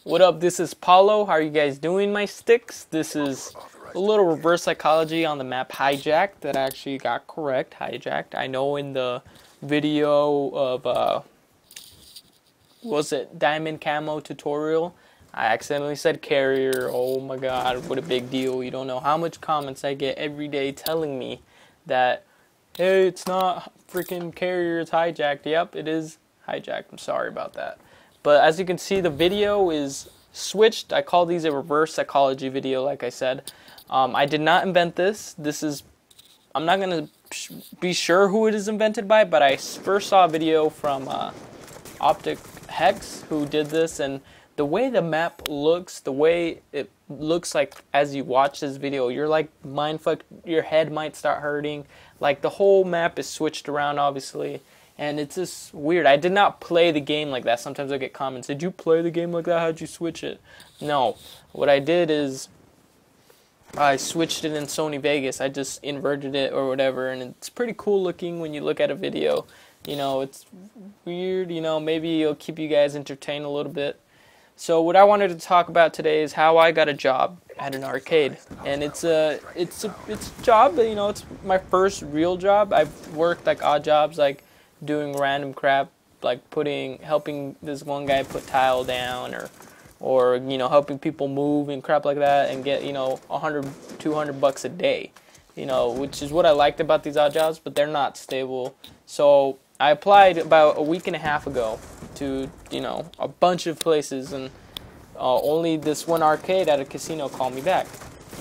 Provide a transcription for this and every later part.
What up? This is Paulo. How are you guys doing, my sticks? This is a little reverse psychology on the map Hijacked that I actually got correct. Hijacked. I know in the video of was it Diamond Camo tutorial, I accidentally said carrier. Oh my god, what a big deal. You don't know how much comments I get every day telling me that, hey, it's not freaking carrier, it's hijacked. Yep, it is hijacked. I'm sorry about that. But as you can see, the video is switched. I call these a reverse psychology video, like I said. I did not invent this. I'm not going to be sure who it is invented by, but I first saw a video from Optic Hex who did this, and the way the map looks, the way it looks like as you watch this video, you're like mindfucked, your head might start hurting. Like the whole map is switched around, obviously. And it's just weird. I did not play the game like that. Sometimes I get comments, did you play the game like that? How'd you switch it? No. What I did is I switched it in Sony Vegas. I just inverted it or whatever. And it's pretty cool looking when you look at a video. You know, it's weird. You know, maybe it'll keep you guys entertained a little bit. So what I wanted to talk about today is how I got a job at an arcade. And it's a job, you know, it's my first real job. I've worked like odd jobs, like doing random crap, like helping this one guy put tile down, or you know, helping people move and crap like that, and get, you know, 100, 200 bucks a day, you know, which is what I liked about these odd jobs, but they're not stable. So I applied about a week and a half ago to, you know, a bunch of places, and only this one arcade at a casino called me back,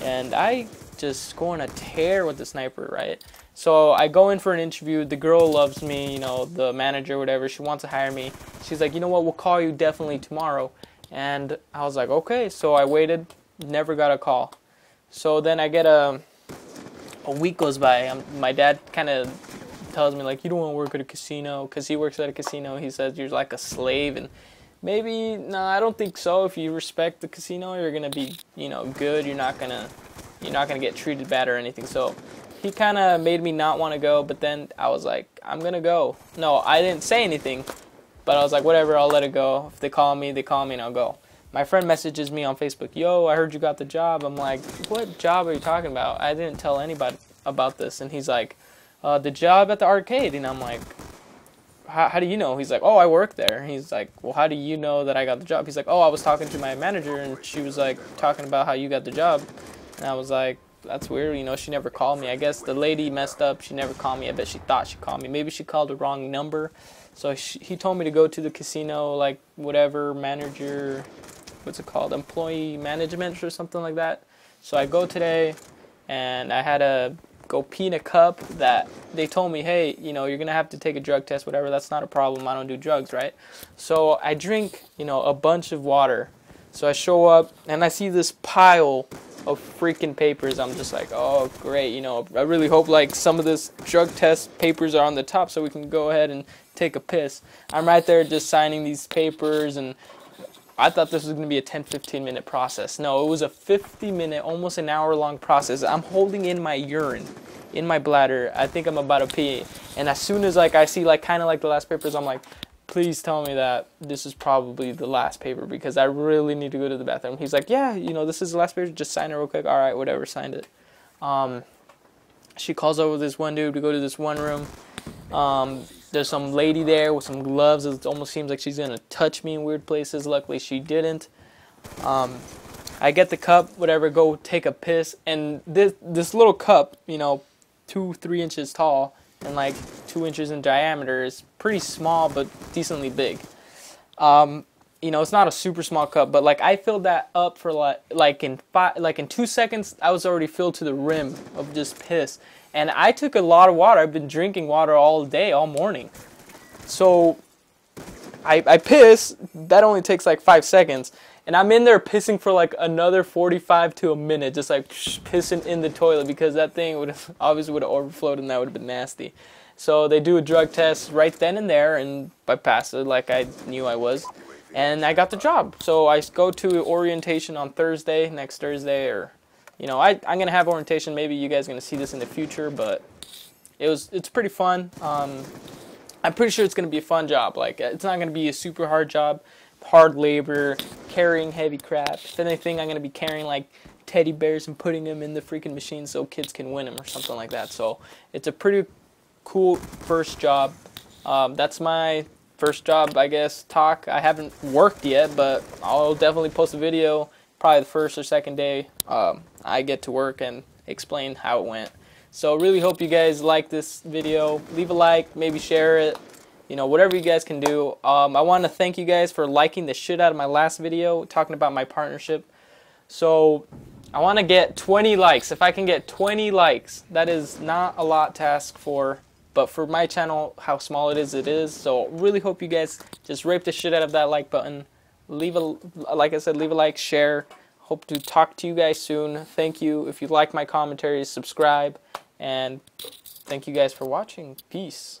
and I just go on a tear with the sniper, right? So I go in for an interview. The girl loves me, you know, the manager, whatever. She wants to hire me. She's like, you know what, we'll call you definitely tomorrow. And I was like, okay. So I waited, never got a call. So then I get a week goes by. My dad kind of tells me, like, you don't want to work at a casino, because he works at a casino. He says you're like a slave, and maybe, no, I don't think so. If you respect the casino, you're gonna be, you know, good. You're not gonna get treated bad or anything. So he kind of made me not want to go, but then I was like, I'm going to go. No, I didn't say anything, but I was like, whatever, I'll let it go. If they call me, and I'll go. My friend messages me on Facebook, yo, I heard you got the job. I'm like, what job are you talking about? I didn't tell anybody about this. And he's like, the job at the arcade. And I'm like, how do you know? He's like, oh, I work there. He's like, well, how do you know that I got the job? He's like, oh, I was talking to my manager, and she was like talking about how you got the job. And I was like, that's weird, you know, she never called me. I guess the lady messed up. She never called me. I bet she thought she called me. Maybe she called the wrong number. So he told me to go to the casino, like whatever manager, what's it called, employee management or something like that. So I go today, and I had to go pee in a cup that they told me, hey, you know, you're going to have to take a drug test, whatever. That's not a problem. I don't do drugs, right? So I drink, you know, a bunch of water. So I show up, and I see this pile of freaking papers. I'm just like, oh, great, you know, I really hope like some of this drug test papers are on the top so we can go ahead and take a piss. I'm right there just signing these papers, and I thought this was going to be a 10-15 minute process. No, it was a 50-minute, almost an hour-long process. I'm holding in my urine in my bladder. I think I'm about to pee, and as soon as like I see like kind of like the last papers, I'm like, please tell me that this is probably the last paper, because I really need to go to the bathroom. He's like, yeah, you know, this is the last paper. Just sign it real quick. All right, whatever, signed it. She calls over this one dude to go to this one room. There's some lady there with some gloves. It almost seems like she's going to touch me in weird places. Luckily, she didn't. I get the cup, whatever, go take a piss. And this little cup, you know, 2-3 inches tall, and like 2 inches in diameter, is pretty small but decently big. You know, it's not a super small cup, but like I filled that up for like in 2 seconds. I was already filled to the rim of just piss, and I took a lot of water. I've been drinking water all day, all morning. So I piss. That only takes like 5 seconds. And I'm in there pissing for like another 45 to a minute, just like pissing in the toilet, because that thing would have overflowed, and that would have been nasty. So they do a drug test right then and there, and I passed it like I knew I was, and I got the job. So I go to orientation on Thursday, next Thursday, or, you know, I'm gonna have orientation. Maybe you guys are gonna see this in the future, but it's pretty fun. I'm pretty sure it's gonna be a fun job. Like, it's not gonna be a super hard job. hard labor, carrying heavy crap. If anything, I'm going to be carrying like teddy bears and putting them in the freaking machine so kids can win them or something like that. So it's a pretty cool first job. That's my first job, I guess, talk. I haven't worked yet, but I'll definitely post a video probably the first or second day I get to work and explain how it went. So really hope you guys like this video. Leave a like, maybe share it, you know, whatever you guys can do. I want to thank you guys for liking the shit out of my last video talking about my partnership. So I want to get 20 likes. If I can get 20 likes, that is not a lot to ask for, but for my channel, how small it is. So really hope you guys just rape the shit out of that like button. Like I said, leave a like, share. Hope to talk to you guys soon. Thank you. If you like my commentaries, subscribe. And thank you guys for watching. Peace.